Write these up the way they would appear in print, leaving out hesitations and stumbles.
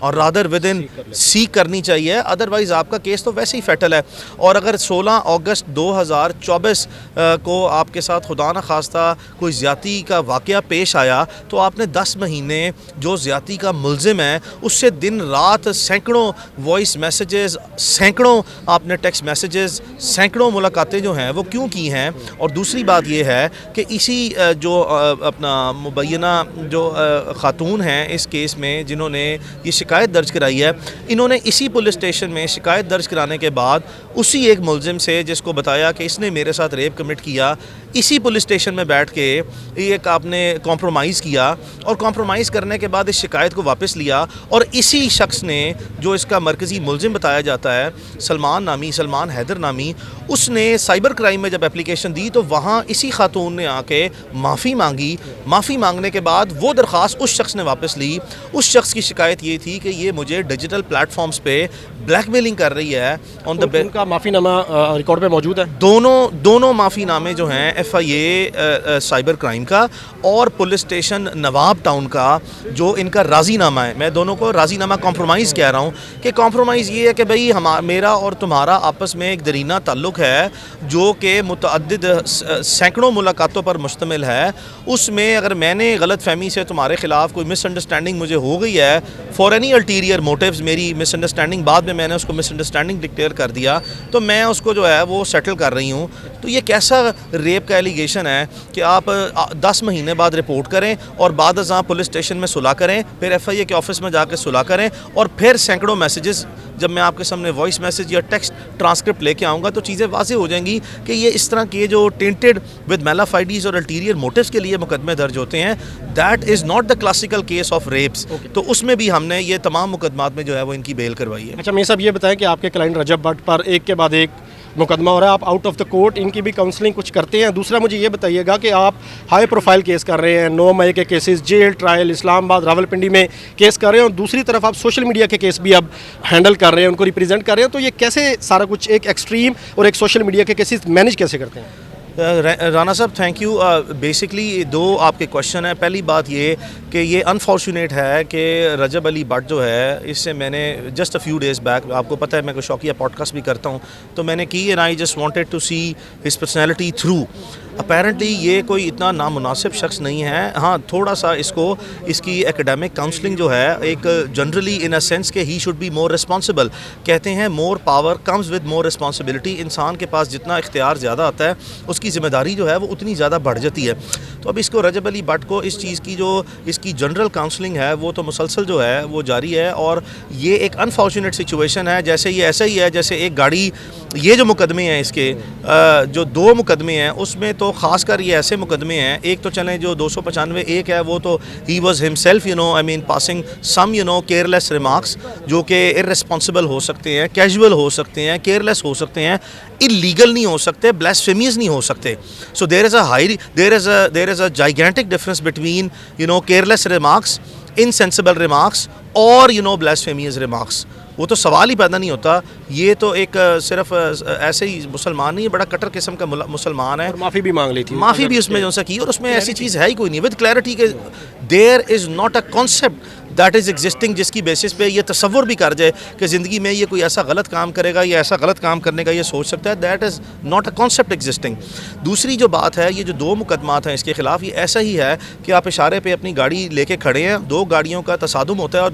اور rather with in سیک کرنی چاہیے, ادروائز آپ کا کیس تو ویسے ہی فیٹل ہے. اور اگر 16 اگست 2024 کو آپ کے ساتھ خدا نخواستہ کوئی زیادتی کا واقعہ پیش آیا تو آپ نے 10 مہینے جو زیادتی کا ملزم ہے اس سے دن رات سینکڑوں وائس میسیجز, سینکڑوں آپ نے ٹیکسٹ میسیجز, سینکڑوں ملاقاتیں جو ہیں وہ کیوں کی ہیں. اور دوسری بات یہ ہے کہ اسی جو اپنا مبینہ جو خاتون ہیں اس کیس میں جنہوں نے یہ شکایت درج کرائی ہے, انہوں نے اسی پولیس اسٹیشن میں شکایت درج کرانے کے بعد اسی ایک ملزم سے جس کو بتایا کہ اس نے میرے ساتھ ریپ کمٹ کیا, اسی پولیس اسٹیشن میں بیٹھ کے ایک آپ نے کمپرومائز کیا, اور کمپرومائز کرنے کے بعد اس شکایت کو واپس لیا. اور اسی شخص نے جو اس کا مرکزی ملزم بتایا جاتا ہے سلمان حیدر نامی, اس نے سائبر کرائم میں جب اپلیکیشن دی تو وہاں اسی خاتون نے آ کے معافی مانگی. معافی مانگنے کے بعد وہ درخواست اس شخص نے واپس لی. اس شخص کی شکایت یہ تھی کہ یہ مجھے ڈیجیٹل پلیٹ فارمز پہ بلیک میلنگ کر رہی ہے. ان کا معافی نامہ ریکارڈ پہ موجود ہے. دونوں معافی نامے جو ہیں F I A cyber crime کا اور پولیس اسٹیشن نواب ٹاؤن کا جو ان کا راضی نامہ ہے, میں دونوں کو راضی نامہ کمپرومائز کہہ رہا ہوں کہ کمپرومائز یہ ہے کہ بھئی میرا اور تمہارا آپس میں ایک درینہ تعلق ہے جو کہ متعدد سینکڑوں ملاقاتوں پر مشتمل ہے. اس میں اگر میں نے غلط فہمی سے تمہارے خلاف کوئی مس انڈرسٹینڈنگ مجھے ہو گئی ہے فار اینی الٹیریئر موٹیوز, میری مس انڈرسٹینڈنگ بعد میں نے اس کو مس انڈرسٹینڈنگ ڈکلیئر کر دیا تو میں اس کو جو ہے وہ سیٹل کر رہی ہوں. تو یہ کیسا ریپ کا ایلیگیشن ہے کہ آپ 10 مہینے بعد رپورٹ کریں اور بعد ازاں پولیس اسٹیشن میں صلح کریں, پھر ایف آئی اے کے آفس میں جا کے صلح کریں, اور پھر سینکڑوں میسیجز جب میں آپ کے سامنے وائس میسیج یا ٹیکسٹ ٹرانسکرپٹ لے کے آؤں گا تو چیزیں واضح ہو جائیں گی کہ یہ اس طرح کے جو ٹینٹڈ ود میلافائڈیز اور الٹیریئر موٹیوز کے لیے مقدمے درج ہوتے ہیں, that is not the classical case of rapes. تو اس میں بھی ہم نے یہ تمام مقدمات میں جو ہے وہ ان کی بیل کروائی ہے. اچھا میر صاحب یہ بتائیں کہ آپ کے کلائنٹ رجب بٹ پر ایک کے بعد ایک مقدمہ ہو رہا ہے, آپ آؤٹ آف دا کورٹ ان کی بھی کاؤنسلنگ کچھ کرتے ہیں؟ دوسرا مجھے یہ بتائیے گا کہ آپ ہائی پروفائل کیس کر رہے ہیں, 9 مئی کے کیسز, جیل ٹرائل اسلام آباد راولپنڈی میں کیس کر رہے ہیں, اور دوسری طرف آپ سوشل میڈیا کے کیس بھی اب ہینڈل کر رہے ہیں, ان کو ریپرزینٹ کر رہے ہیں. تو یہ کیسے سارا کچھ ایک ایکسٹریم اور ایک سوشل میڈیا کے کیسز مینیج کیسے کرتے ہیں؟ رانا صاحب تھینک یو. بیسکلی 2 آپ کے کوشچن ہیں. پہلی بات یہ کہ یہ انفارچونیٹ ہے کہ رجب علی بٹ جو ہے اس سے میں نے just a few days back, آپ کو پتہ ہے میں کوئی شوقیہ پوڈ کاسٹ بھی کرتا ہوں, تو میں نے کی and I just wanted to see his personality through. Apparently یہ کوئی اتنا نامناسب شخص نہیں ہے. ہاں تھوڑا سا اس کی ایکیڈیمک کاؤنسلنگ جو ہے ایک جنرلی ان اے سینس کہ he should be more responsible. کہتے ہیں more power comes with more responsibility. انسان کے پاس جتنا اختیار زیادہ آتا ہے اس کی ذمہ داری جو ہے وہ اتنی زیادہ بڑھ جاتی ہے. تو اب اس کو رجب علی بٹ کو اس چیز کی جو اس کی جنرل کاؤنسلنگ ہے وہ تو مسلسل جو ہے وہ جاری ہے. اور یہ ایک انفارچونیٹ سچویشن ہے, جیسے یہ ایسا ہی ہے جیسے ایک گاڑی, یہ جو مقدمے ہیں اس کے جو 2 مقدمے ہیں اس میں تو خاص کر یہ ایسے مقدمے ہیں, ایک تو چلیں جو 295 ایک ہے وہ تو he was himself I mean passing some careless remarks جو کہ ارریسپانسبل ہو سکتے ہیں, کیجول ہو سکتے ہیں, کیئرلیس ہو سکتے ہیں, اللیگل نہیں ہو سکتے, بلیسفیمیز نہیں ہو سکتے. So there is a gigantic difference between careless remarks, insensible remarks اور بلیسفیمیز ریمارکس. وہ تو سوال ہی پیدا نہیں ہوتا. یہ تو ایک صرف ایسے ہی مسلمان نہیں ہے, بڑا کٹر قسم کا مسلمان ہے. معافی بھی مانگ لی تھی, معافی بھی اس میں جو سا کی, اور اس میں ایسی چیز ہے ہی کوئی نہیں. ود کلیئرٹی کہ there is not a concept that is existing جس کی بیسس پہ یہ تصور بھی کر جائے کہ زندگی میں یہ کوئی ایسا غلط کام کرے گا یا ایسا غلط کام کرنے کا یہ سوچ سکتا ہے. That is not a concept existing. دوسری جو بات ہے, یہ جو 2 مقدمات ہیں اس کے خلاف, یہ ایسا ہی ہے کہ آپ اشارے پہ اپنی گاڑی لے کے کھڑے ہیں, 2 گاڑیوں کا تصادم ہوتا ہے اور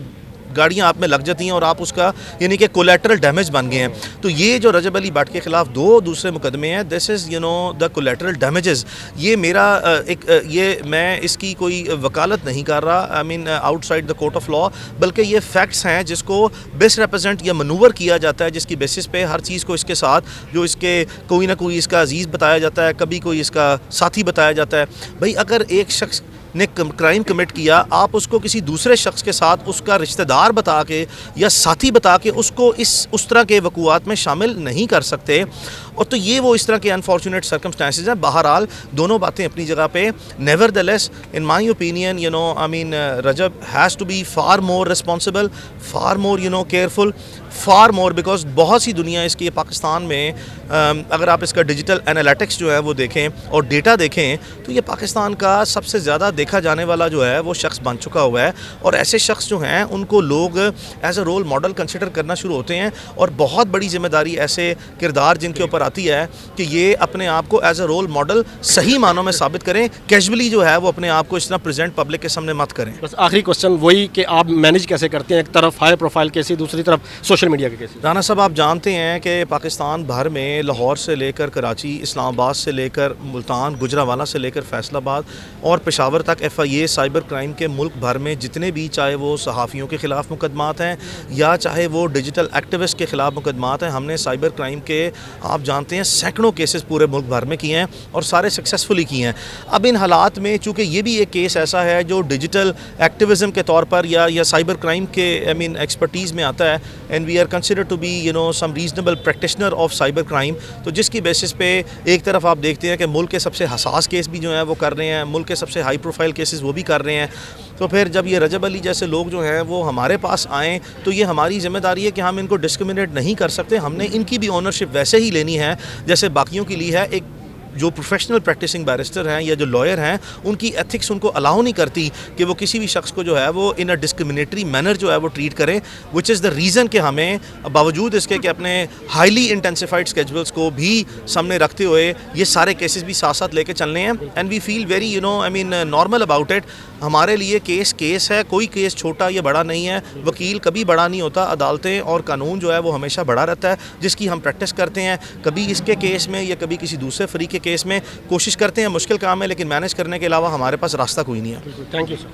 گاڑیاں آپ میں لگ جاتی ہیں اور آپ اس کا کہ کولیٹرل ڈیمیج بن گئے ہیں. تو یہ جو رجب علی بٹ کے خلاف 2 دوسرے مقدمے ہیں, دس از دا کولیٹرل ڈیمیجز. یہ میرا میں اس کی کوئی وکالت نہیں کر رہا, I mean outside the court of law, بلکہ یہ فیکٹس ہیں جس کو بیس ریپرزینٹ یا منور کیا جاتا ہے, جس کی بیسس پہ ہر چیز کو اس کے ساتھ جو اس کے کوئی نہ کوئی اس کا عزیز بتایا جاتا ہے, کبھی کوئی اس کا ساتھی بتایا جاتا ہے. بھائی اگر ایک شخص نے کرائم کمٹ کیا, آپ اس کو کسی دوسرے شخص کے ساتھ اس کا رشتہ دار بتا کے یا ساتھی بتا کے اس کو اس طرح کے وقوعات میں شامل نہیں کر سکتے. اور تو یہ وہ اس طرح کے انفارچونیٹ سرکمسٹانسز ہیں. بہرحال دونوں باتیں اپنی جگہ پہ. Nevertheless in my opinion Rajab has to be far more responsible, far more careful, far more, because بہت سی دنیا اس کی پاکستان میں اگر آپ اس کا ڈیجیٹل انالیٹکس جو ہے وہ دیکھیں اور ڈیٹا دیکھیں تو یہ پاکستان کا سب سے زیادہ دیکھا جانے والا جو ہے وہ شخص بن چکا ہوا ہے. اور ایسے شخص جو ہیں ان کو لوگ as a role model consider کرنا شروع ہوتے ہیں, اور بہت بڑی ذمہ داری ایسے کردار جن کے اوپر آتی ہے کہ یہ اپنے آپ کو ایز اے رول ماڈل صحیح معنوں میں ثابت کریں, کیجولی جو ہے وہ اپنے آپ کو اس طرح پریزنٹ پبلک کے سامنے مت کریں. بس آخری کوشچن وہی کہ آپ مینیج کیسے کرتے ہیں, ایک طرف ہائی پروفائل کیسی, دوسری طرف سوشل میڈیا کے کیسی؟ رانا صاحب آپ جانتے ہیں کہ پاکستان بھر میں لاہور سے لے کر کراچی, اسلام آباد سے لے کر ملتان, گجرانوالہ سے لے کر فیصل آباد اور پشاور تک FIA سائبر کرائم کے ملک بھر میں جتنے بھی, چاہے وہ صحافیوں کے خلاف مقدمات ہیں یا چاہے وہ ڈیجیٹل ایکٹیوسٹ کے خلاف مقدمات ہیں, ہم نے سائبر کرائم کے آپ جانتے ہیں سینکڑوں کیسز پورے ملک بھر میں کیے ہیں اور سارے سکسیسفلی کیے ہیں. اب ان حالات میں چونکہ یہ بھی ایک کیس ایسا ہے جو ڈیجیٹل ایکٹیوزم کے طور پر یا سائبر کرائم کے ایکسپرٹیز میں آتا ہے, and we are consider to be some reasonable practitioner of cyber crime, تو جس کی بیسس پہ ایک طرف آپ دیکھتے ہیں کہ ملک کے سب سے حساس کیس بھی جو ہیں وہ کر رہے ہیں, ملک کے سب سے ہائی پروفائل کیسز وہ بھی کر رہے ہیں. تو پھر جب یہ رجب علی جیسے لوگ جو ہیں وہ ہمارے پاس آئیں تو یہ ہماری ذمہ داری ہے کہ ہم ان کو ڈسکریمنیٹ نہیں کر سکتے, ہم نے ان کی بھی اونرشپ ویسے ہی لینی ہے جیسے باقیوں کی لی ہے. ایک جو پروفیشنل پریکٹسنگ بیرسٹر ہیں یا جو لائر ہیں ان کی ایتھکس ان کو الاؤ نہیں کرتی کہ وہ کسی بھی شخص کو جو ہے وہ ان اے ڈسکریمنیٹری مینر جو ہے وہ ٹریٹ کریں, وچ از دا ریزن کہ ہمیں باوجود اس کے کہ اپنے ہائیلی انٹینسیفائڈ اسکیجولس کو بھی سامنے رکھتے ہوئے یہ سارے کیسز بھی ساتھ ساتھ لے کے چلنے ہیں. And we feel very normal about it. ہمارے لیے کیس ہے, کوئی کیس چھوٹا یا بڑا نہیں ہے, وکیل کبھی بڑا نہیں ہوتا, عدالتیں اور قانون جو ہے وہ ہمیشہ بڑا رہتا ہے جس کی ہم پریکٹس کرتے ہیں. کبھی اس کے کیس میں یا کبھی کسی دوسرے فریق کے کیس میں کوشش کرتے ہیں, مشکل کام ہے لیکن مینیج کرنے کے علاوہ ہمارے پاس راستہ کوئی نہیں ہے. Thank you sir.